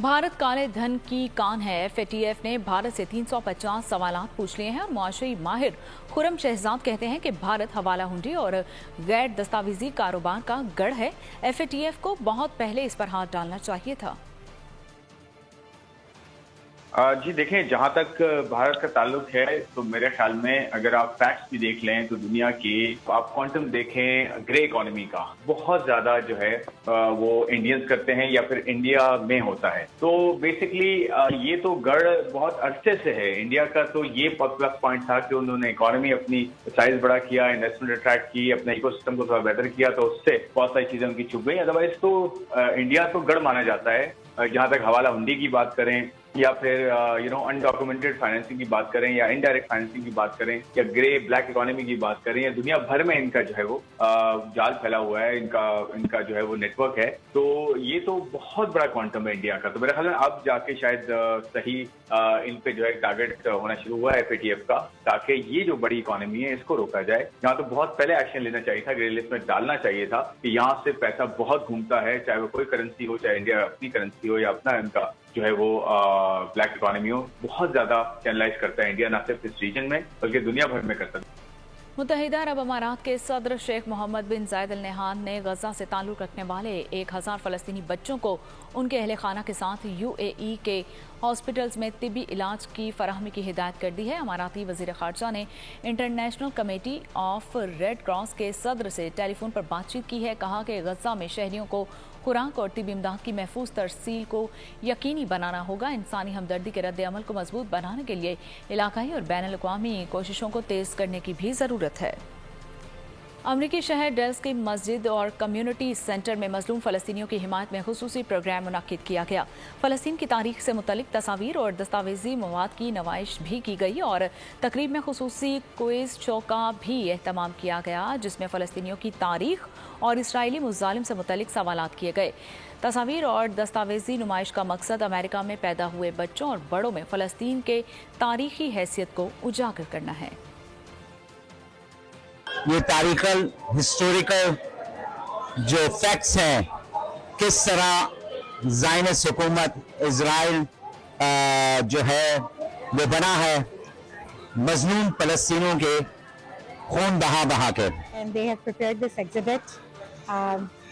भारत काले धन की कान है। FATF ने भारत से 350 सवालात पूछ लिए हैं और मुआशरी माहिर खुरम शहजाद कहते हैं कि भारत हवाला हुंडी और गैर दस्तावेजी कारोबार का गढ़ है। FATF को बहुत पहले इस पर हाथ डालना चाहिए था। जी देखें, जहां तक भारत का ताल्लुक है तो मेरे ख्याल में अगर आप फैक्ट्स भी देख लें तो दुनिया की आप क्वांटम देखें ग्रे इकोनॉमी का बहुत ज्यादा जो है वो इंडियंस करते हैं या फिर इंडिया में होता है। तो बेसिकली ये तो गढ़ बहुत अरसे से है इंडिया का। तो ये प्लस पॉइंट था कि उन्होंने इकोनॉमी अपनी साइज बड़ा किया, इन्वेस्टमेंट अट्रैक्ट की, अपने इकोसिस्टम को थोड़ा बेहतर किया, तो उससे बहुत सारी चीजें उनकी छुप गई। अदरवाइज तो इंडिया तो गढ़ माना जाता है। जहां तक हवाला हुंडी की बात करें या फिर अनडॉक्यूमेंटेड फाइनेंसिंग की बात करें या इनडायरेक्ट फाइनेंसिंग की बात करें या ग्रे ब्लैक इकोनॉमी की बात करें या दुनिया भर में इनका जो है वो जाल फैला हुआ है, इनका जो है वो नेटवर्क है। तो ये तो बहुत बड़ा क्वांटम है इंडिया का। तो मेरे ख्याल में अब जाके शायद सही इन पे जो है टारगेट होना शुरू हुआ है FATF का, ताकि ये जो बड़ी इकोनॉमी है इसको रोका जाए। यहाँ तो बहुत पहले एक्शन लेना चाहिए था, ग्रे लिस्ट में डालना चाहिए था कि यहाँ से पैसा बहुत घूमता है, चाहे वो कोई करेंसी हो, चाहे इंडिया अपनी करेंसी हो या अपना इनका जो है वो ब्लैक इकोनॉमी हो, बहुत ज्यादा चैनलाइज करता है इंडिया, ना सिर्फ इस रीजन में बल्कि दुनिया भर में करता है। मुत्तहिदा अरब अमारात के सदर शेख मोहम्मद बिन जायद अल नहान ने गजा से ताल्लुक रखने वाले 1000 फलस्तीनी बच्चों को उनके अहले खाना के साथ UAE के हॉस्पिटल्स में तिबी इलाज की फराहमी की हिदायत कर दी है। अमाराती वजीर खारजा ने international committee of red cross के सदर से टेलीफोन पर बातचीत की है। कहा कि गजा में शहरियों को खुराक और तिबी इमदाद की महफूज तरसील को यकीनी बनाना होगा। इंसानी हमदर्दी के रद्द अमल को मजबूत बनाने के लिए इलाकाई और बैनुल अक़वामी कोशिशों को तेज करने की भी ज़रूरत है। अमरीकी शहर डेल्स की मस्जिद और कम्युनिटी सेंटर में मजलूम फ़लस्तीनियों की हिमायत में खुसूसी प्रोग्राम मुनक्किद किया गया। फ़लस्तीन की तारीख से मुतल्लिक तस्वीर और दस्तावेजी मवाद की नमाइश भी की गई और तकरीब में खुसूसी क्विज शो का भी एहतमाम किया गया, जिसमें फ़लस्तीनियों की तारीख और इसराइली मुज़ालिम से मुतल्लिक सवालात किए गए। तस्वीर और दस्तावेजी नुमाइश का मकसद अमेरिका में पैदा हुए बच्चों और बड़ों में फ़लस्तीन के तारीखी हैसियत को उजागर करना है। ये तारीखल हिस्टोरिकल जो फैक्ट्स हैं, किस तरह ज़ायनिस्ट हुकूमत इजराइल जो है वो बना है मजलूम फ़लस्तीनियों के खून बहा के। And they have prepared this exhibit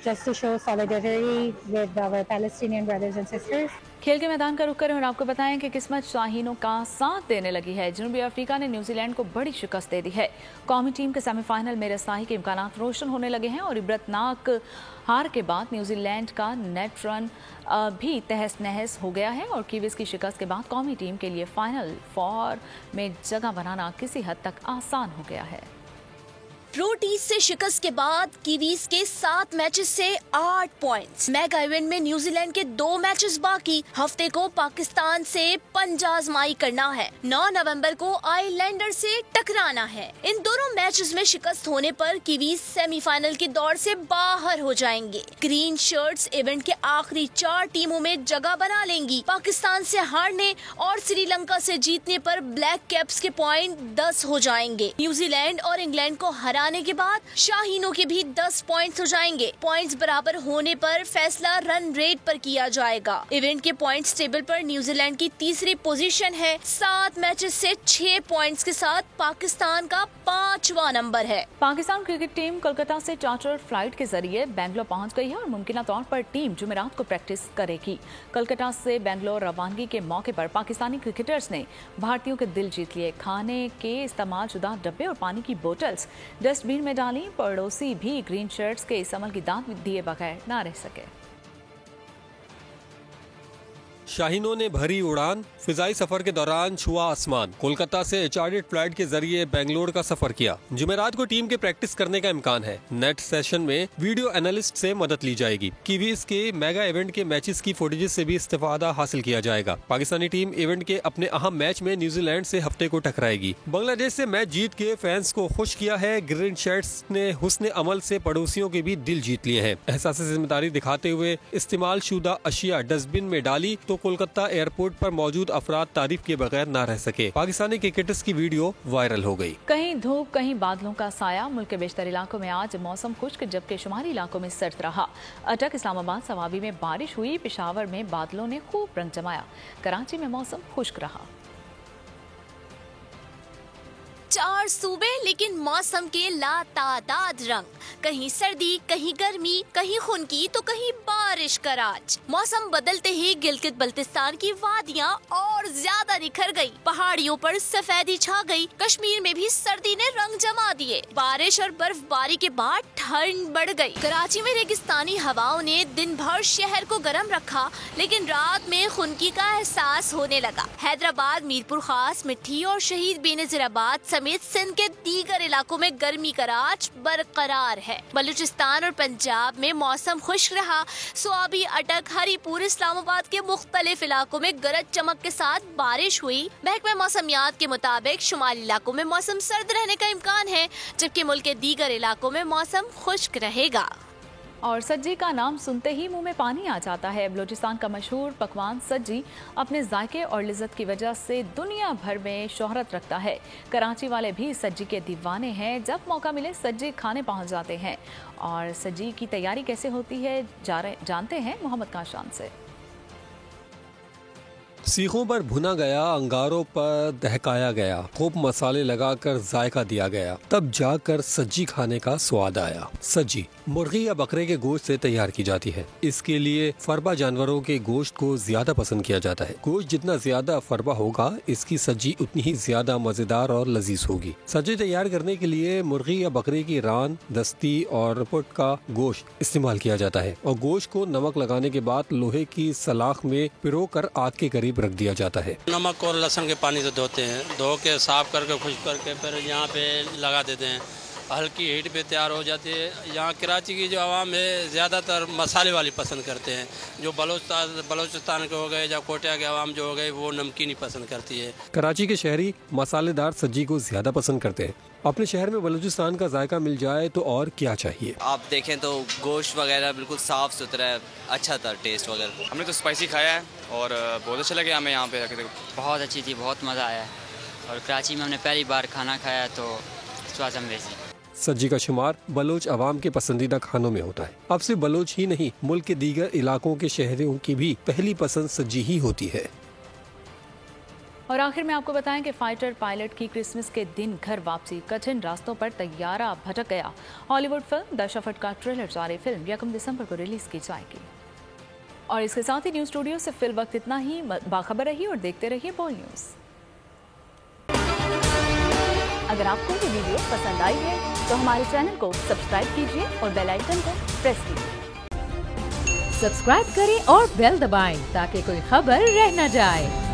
just to show solidarity with our Palestinian brothers and sisters. खेल के मैदान का रुख करें और आपको बताएं कि किस्मत शाहीनों का साथ देने लगी है। जनूबी अफ्रीका ने न्यूजीलैंड को बड़ी शिकस्त दे दी है। कौमी टीम के सेमीफाइनल में रसाई के इम्कानात रोशन होने लगे हैं और इबरतनाक हार के बाद न्यूजीलैंड का नेट रन भी तहस नहस हो गया है और कीवीज की शिकस्त के बाद कौमी टीम के लिए फाइनल फोर में जगह बनाना किसी हद तक आसान हो गया है। प्रोटीज से शिकस्त के बाद कीवीज के 7 मैचेस से 8 पॉइंट्स। मेगा इवेंट में न्यूजीलैंड के 2 मैचेस बाकी। हफ्ते को पाकिस्तान से पंजा आजमाई करना है। 9 नवंबर को आइलैंडर से टकराना है। इन दोनों मैचेस में शिकस्त होने पर कीवीज सेमीफाइनल की दौड़ से बाहर हो जाएंगे। ग्रीन शर्ट्स इवेंट के आखिरी 4 टीमों में जगह बना लेंगी। पाकिस्तान से हारने और श्रीलंका से जीतने पर ब्लैक कैप्स के पॉइंट 10 हो जाएंगे। न्यूजीलैंड और इंग्लैंड को हराने के बाद शाहीनों के भी 10 पॉइंट्स हो जाएंगे। पॉइंट्स बराबर होने पर फैसला रन रेट पर किया जाएगा। इवेंट के पॉइंट्स टेबल पर न्यूजीलैंड की तीसरी पोजीशन है। 7 मैचेस से 6 पॉइंट्स के साथ पाकिस्तान का 5वां नंबर है। पाकिस्तान क्रिकेट टीम कोलकाता से चार्टर फ्लाइट के जरिए बेंगलोर पहुंच गई है और मुमकिन तौर पर टीम जुमेरात को प्रैक्टिस करेगी। कोलकाता से बेंगलोर रवानगी के मौके पर पाकिस्तानी क्रिकेटर्स ने भारतीयों के दिल जीत लिए। खाने के इस्तेमाल शुदा डब्बे और पानी की बोतल्स डस्टबिन में डाली, पड़ोसी भी ग्रीन शर्ट्स के इस अमल की दाद दिए बगैर ना रह सके। शाहीनों ने भरी उड़ान, फिजाई सफर के दौरान छुआ आसमान। कोलकाता से चार्टर्ड फ्लाइट के जरिए बेंगलोर का सफर किया। जुमेरात को टीम के प्रैक्टिस करने का इम्कान है। नेट सेशन में वीडियो एनालिस्ट से मदद ली जाएगी। कीवीज के मेगा इवेंट के मैचेस की फुटेजेस से भी इस्तेफादा हासिल किया जाएगा। पाकिस्तानी टीम इवेंट के अपने अहम मैच में न्यूजीलैंड से हफ्ते को टकराएगी। बांग्लादेश से मैच जीत के फैंस को खुश किया है। ग्रीन शर्ट्स ने हुस्न अमल से पड़ोसियों के भी दिल जीत लिए हैं। एहसास जिम्मेदारी दिखाते हुए इस्तेमाल शुदा अशिया डस्टबिन में डाली तो कोलकाता एयरपोर्ट पर मौजूद अफराद तारीफ के बगैर ना रह सके। पाकिस्तानी क्रिकेटर्स की वीडियो वायरल हो गई। कहीं धूप, कहीं बादलों का साया। मुल्क के बेशतर इलाकों में आज मौसम खुश्क, जबकि शुमारी इलाकों में सर्द रहा। अटक, इस्लामाबाद, सवाबी में बारिश हुई। पेशावर में बादलों ने खूब रंग जमाया। कराची में मौसम खुश्क रहा। 4 सूबे लेकिन मौसम के लातादाद रंग, कहीं सर्दी, कहीं गर्मी, कहीं खुनकी तो कहीं बारिश का राज। मौसम बदलते ही गिलगित बल्तिस्तान की वादियां और ज्यादा निखर गई। पहाड़ियों पर सफेदी छा गई। कश्मीर में भी सर्दी ने रंग जमा दिए। बारिश और बर्फबारी के बाद ठंड बढ़ गई। कराची में रेगिस्तानी हवाओं ने दिन भर शहर को गर्म रखा, लेकिन रात में खुनकी का एहसास होने लगा। हैदराबाद, मीरपुर खास, मिट्टी और शहीद बेनजीराबाद समेत सिंध के दीगर इलाकों में गर्मी का राज बरकरार है। बलूचिस्तान और पंजाब में मौसम खुश्क रहा। स्वाबी, अटक, हरीपुर, इस्लामाबाद के मुख्तलिफ इलाकों में गरज चमक के साथ बारिश हुई। महकमा मौसमियात के मुताबिक शुमाली इलाकों में मौसम सर्द रहने का इम्कान है, जबकि मुल्क के दीगर इलाकों में मौसम खुश्क रहेगा। और सज्जी का नाम सुनते ही मुंह में पानी आ जाता है। बलूचिस्तान का मशहूर पकवान सज्जी अपने जायके और लिज्जत की वजह से दुनिया भर में शोहरत रखता है। कराची वाले भी सज्जी के दीवाने हैं। जब मौका मिले सज्जी खाने पहुंच जाते हैं। और सज्जी की तैयारी कैसे होती है जानते हैं मोहम्मद काशान से। सीखों पर भुना गया, अंगारों पर दहकाया गया, खूब मसाले लगाकर जायका दिया गया, तब जाकर सज्जी खाने का स्वाद आया। सज्जी मुर्गी या बकरे के गोश्त से तैयार की जाती है। इसके लिए फरबा जानवरों के गोश्त को ज्यादा पसंद किया जाता है। गोश्त जितना ज्यादा फरबा होगा, इसकी सज्जी उतनी ही ज्यादा मजेदार और लजीज होगी। सज्जी तैयार करने के लिए मुर्गी या बकरे की रान, दस्ती और पुट का गोश्त इस्तेमाल किया जाता है और गोश्त को नमक लगाने के बाद लोहे की सलाख में पिरो कर आग के करीब रख दिया जाता है। नमक और लहसुन के पानी से धोते हैं, धो के साफ करके खुश्क करके फिर यहाँ पे लगा देते हैं। हल्की हीट पे तैयार हो जाती है। यहाँ कराची की जो आवाम है ज़्यादातर मसाले वाली पसंद करते हैं। जो बलूचिस्तान के हो गए या कोटिया के आवाम जो हो गए वो नमकीन ही पसंद करती है। कराची के शहरी मसालेदार सज्जी को ज्यादा पसंद करते हैं। अपने शहर में बलूचिस्तान का जायका मिल जाए तो और क्या चाहिए। आप देखें तो गोश्त वगैरह बिल्कुल साफ सुथरा है, अच्छा था टेस्ट वगैरह। हमने तो स्पाइसी खाया है और बहुत अच्छा लगे हमें यहाँ पे। बहुत अच्छी थी, बहुत मज़ा आया है। और कराची में हमने पहली बार खाना खाया तो स्वाद अमेज़िंग। सज्जी का शुमार बलोच अवाम के पसंदीदा खानों में होता है। अब सिर्फ बलोच ही नहीं, मुल्क के दीगर इलाकों के शहरियों की भी पहली पसंद सज्जी ही होती है। और आखिर में आपको बताएं कि फाइटर पायलट की क्रिसमस के दिन घर वापसी। कठिन रास्तों पर तैयारा भटक गया। हॉलीवुड फिल्म द शफट का ट्रेलर जारी। फिल्म 1 दिसंबर को रिलीज की जाएगी। और इसके साथ ही न्यूज स्टूडियो से फिल वक्त इतना ही। बाखबर रहिए और देखते रहिए बोल न्यूज। अगर आपको ये वीडियो पसंद आई है तो हमारे चैनल को सब्सक्राइब कीजिए और बेल आइकन को प्रेस कीजिए। सब्सक्राइब करें और बेल दबाएं ताकि कोई खबर रह न जाए।